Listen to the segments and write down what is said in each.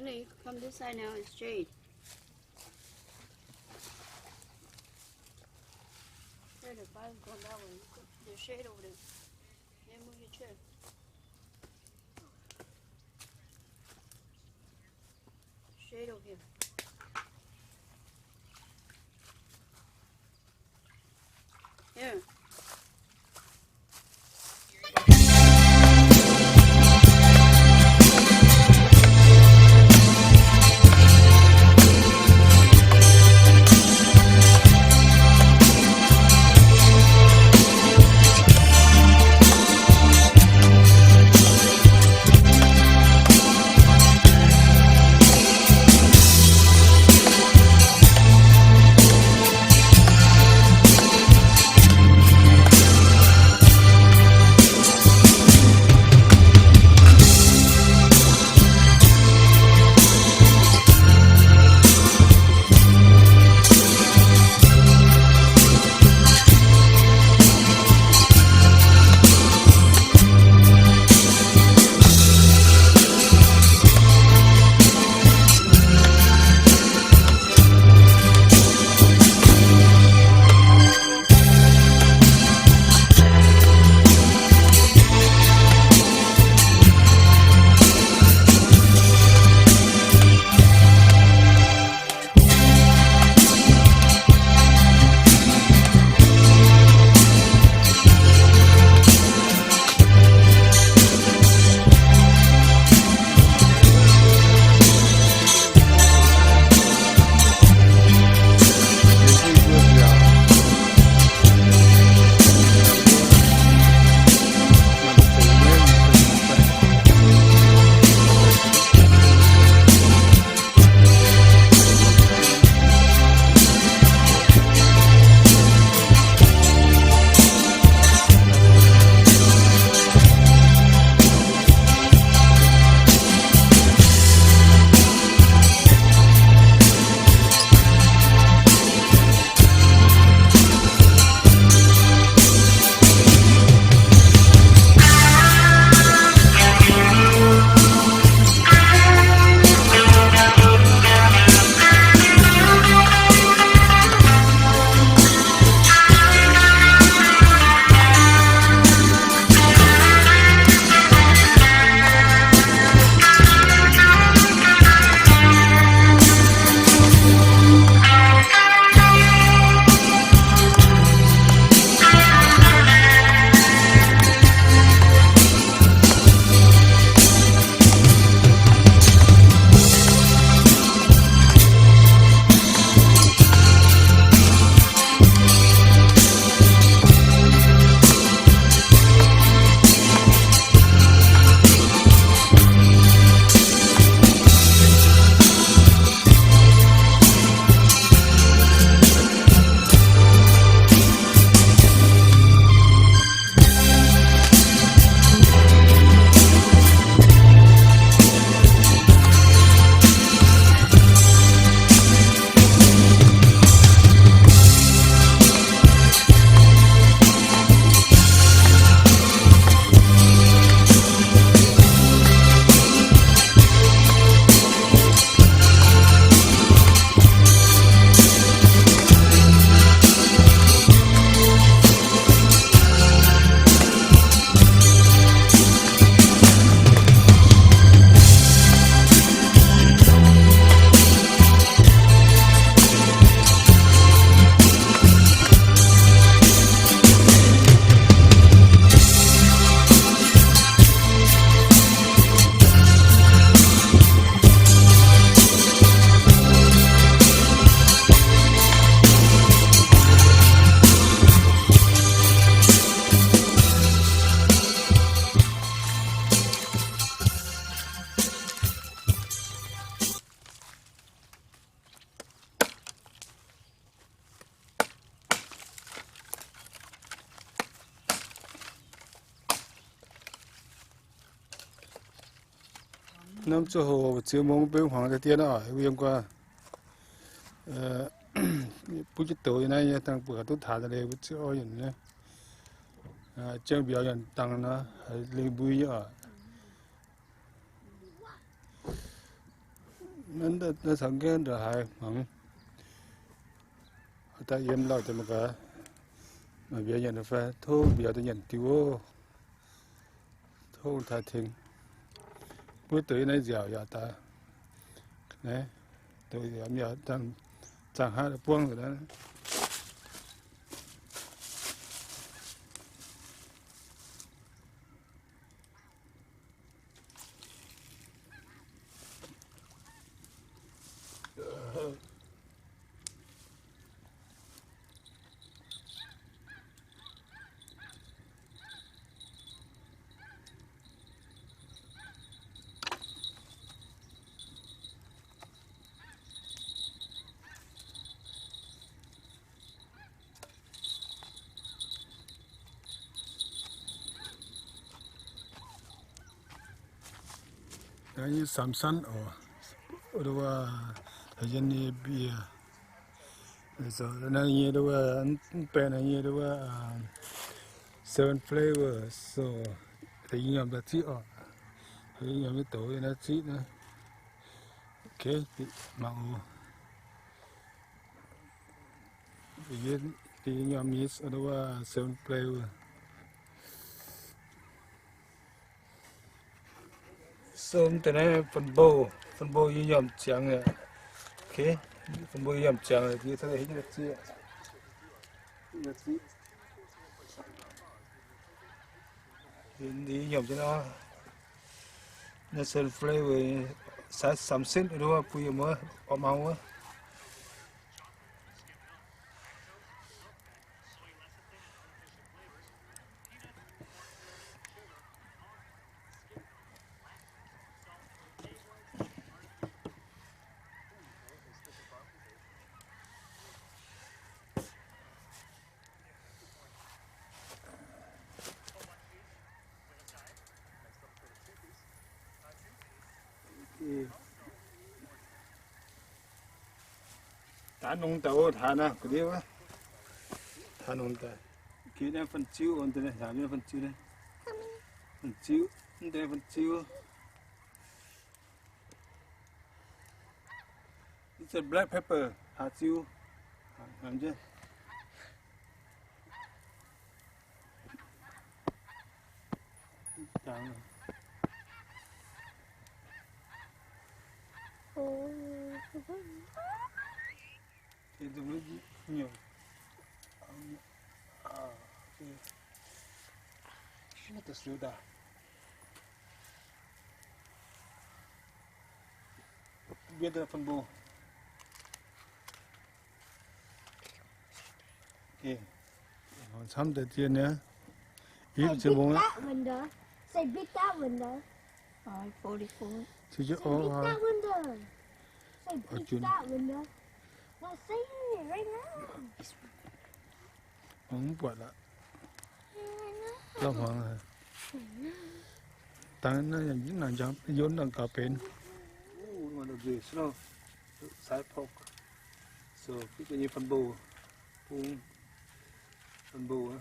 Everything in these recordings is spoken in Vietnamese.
Annie, come this side now. It's shade. Here, the fire's going that way. There's shade over there. Yeah, move your chair. Shade over here. Here. Năm cho hồ chiếu mông bên hoàng cái tiền ở viên qua bút chữ tối nay thằng bữa tôi thả ra đây bút chữ oi nhỉ trang biểu hiện tăng nó lấy bùi ở nó sẵn cái rồi hai mỏng ta yếm lo cho một cái mà bây giờ nó phải thu bây giờ tôi nhận tiêu thu thay thiên bữa tới này dẻo ya ta này tôi giờ giờ chẳng hai được buông rồi đó đấy Samsung ở đâu thời gian này bia giờ nó như đâu pen này như đâu seven flavor so thì nhóm là chỉ thì nhóm cái tổ nó chỉ nữa ok màu thì nhóm miss ở đâu seven flavor sớm từ này phần bồ như nhóm trắng này ok phần bồ nhóm trắng này thì thấy như là gì đi nhóm cho nó sơn flavor sai sắm xịn đúng không bây giờ có màu á thả nông tàu thả na cái gì vậy thả nông tàu cái này phần chiếu còn cái này thả cái phần chiếu đây phần chiếu đây phần chiếu it's a black pepper thả chiếu làm chưa chẳng thì dùng nước nhiều nó tự sửa đã biết là phân bố ok xong tới tiền nữa ít chưa bông á Say beat that window. 5:44. chứ chứ Say beat that window. Say beat that window. Well, say it right now. không quạt lại lâu hoàng rồi tăng nó là những nàng chấm vốn đang cà phê mà được gì sao side pork so cái như phân bố á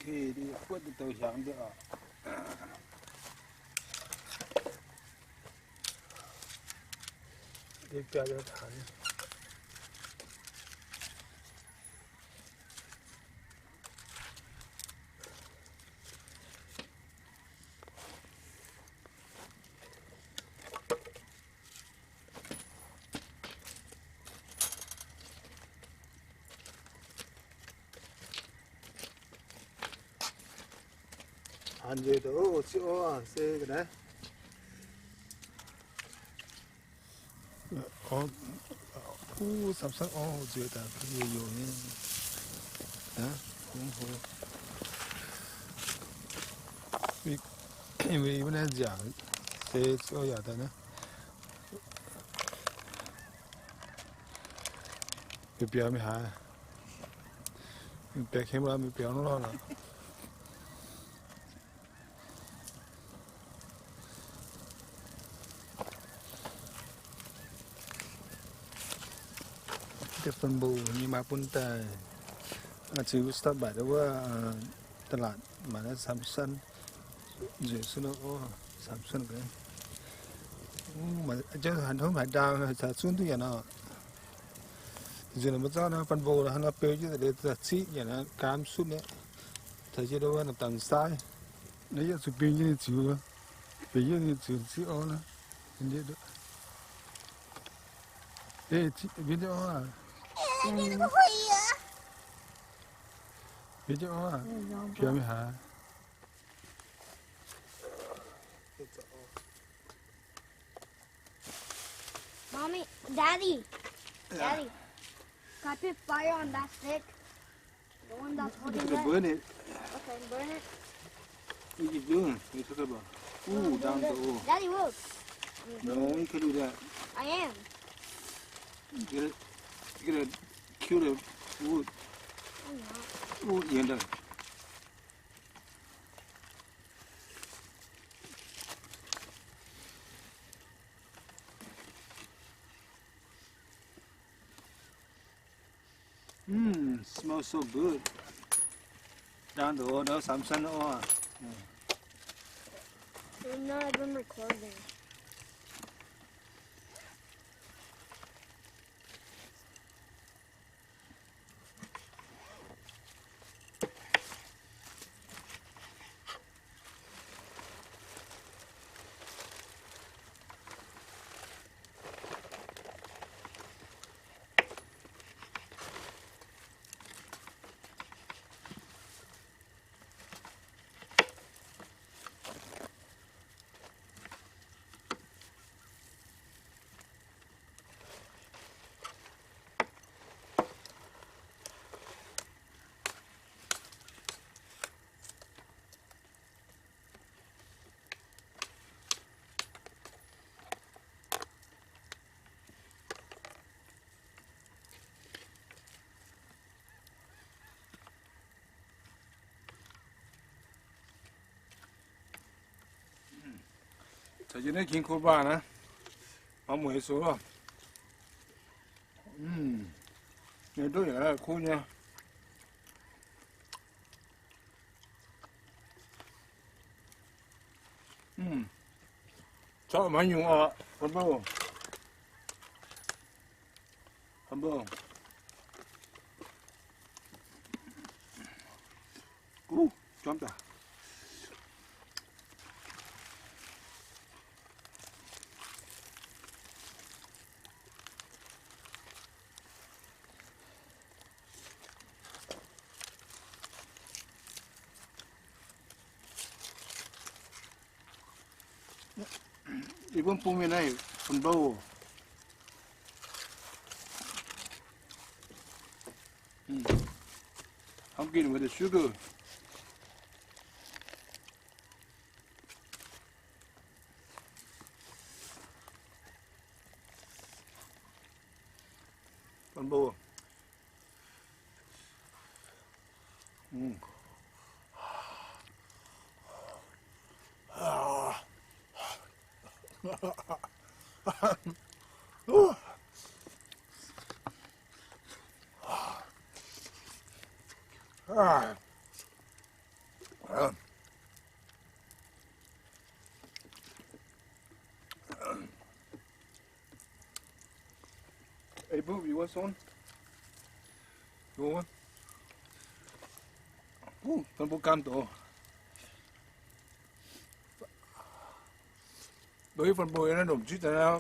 thì đi quất từ từ sáng được đi bia cho thằng ăn gì đó chữa xe cái đấy có sắp sắc chữa ta cái gì rồi nhé đó cũng hồi vì bữa nay giả xe chữa giả ta nữa bị béo mới hả béo khéo ra bị béo nó lo là เดฟันบูนี่มาปุ่นแต่ชื่อสตาร์บัคหรือว่าตลาดมาแล้วซัมซุงเยอะสุดแล้วซัมซุงกันมาเจอหันท้องหายดาวจะสุ่นตัวอย่างน่ะเจอมาจากนั้นฟันบูแล้วนะเปย์จะเดือดซีอย่างนั้นการสุ่นเนี่ยถ้าเจอว่าน้ำตาลทรายนี่จะสุดเปย์นี่จิ๋วเปย์นี่จิ๋วซีอ๋อนะนี่ดูวิดีโออ่ะวิดีโออ่ะเพียงไม่หา Mommy, Daddy, Daddy, can I put fire on that stick? The one that's holding You it? can burn it. Okay, burn it. What are you doing? What are you talking about? Ooh, down the hole. Daddy, look. No, you can do that. I am. You're gonna kill the wood. I'm not. Wood, yeah, no. Smells so good. Down the hole, no, Samsung or. We're not even recording. Thật sự nó kiếm cô bà nè. Ông mới số rồi. Nhiều tôi là cô nha. Cho mấy nhung con bơ. Con bơ. Chóm ta. Ibang puminay, punbaw. Pumpkin with the sugar. Punbaw. Hey, Boob, you want some? You want one? Con bố cam tổ. Đối với phần bồi nó đổm chút là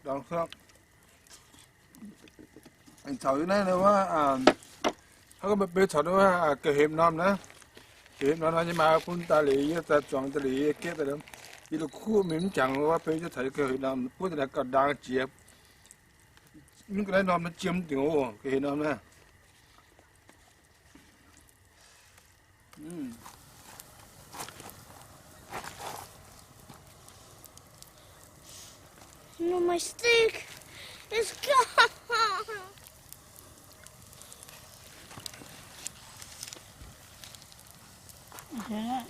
đào sao? Anh cháu như này làว่าเขาก็ไปถอดว่าเกิดเหตุน้ำนะเกิดเหตุน้ำจะมาพุ่นตาหลีตาจวงตาหลีเก็บไปแล้วยี่ลูกคู่เหม็นจังว่าไปจะถ่ายเกิดเหตุน้ำพูดแต่ก็ดังเจี๊ยบมันก็ได้น้ำมันเจียมเดียวเกิดเหตุน้ำนะNo, my stick is gone. Yeah.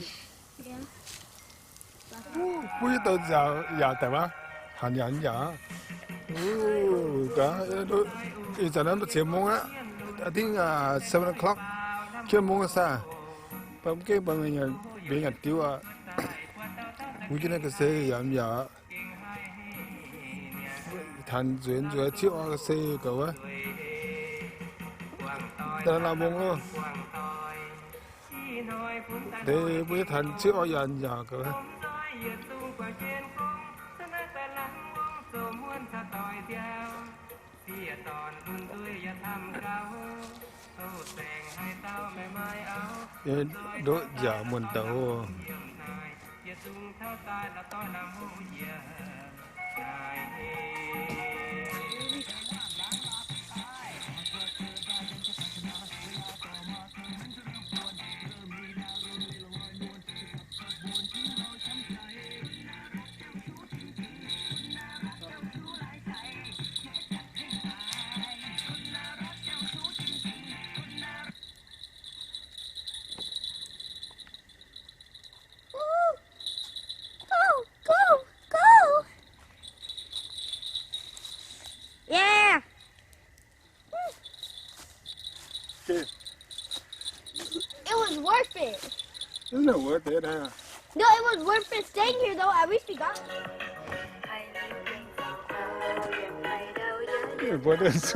Bố tôi giờ giờ tại ba hành nhận giờ Đó, bây giờ nó chiều mông á, I think 7 o'clock, chưa mông sao? Bấm cái bằng người bị ngặt tiêu à, cái này cái xe giảm giá, thành chuyển rồi chiếu cái xe cậu á, ta làm mông luôn, để bây thành chiếu giảm giá cậu á. Đốt giả muôn tàu. Yeah. Okay. It was worth it. Isn't it worth it, huh? No, it was worth it staying here though. At least we got. What is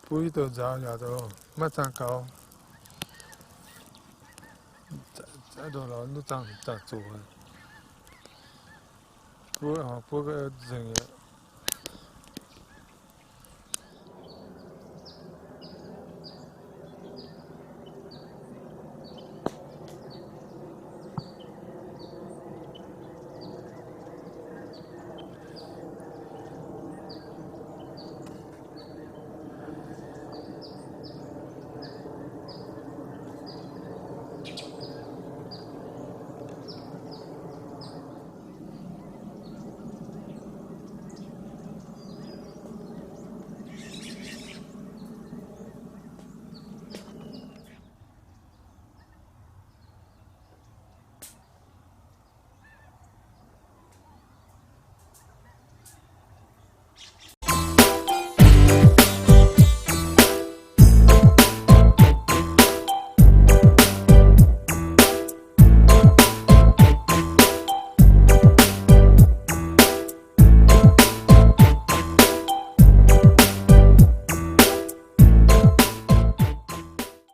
Pui to giá nhà đó, mất trang cao. Giá đó là nó trang chủ. Pui cái rừng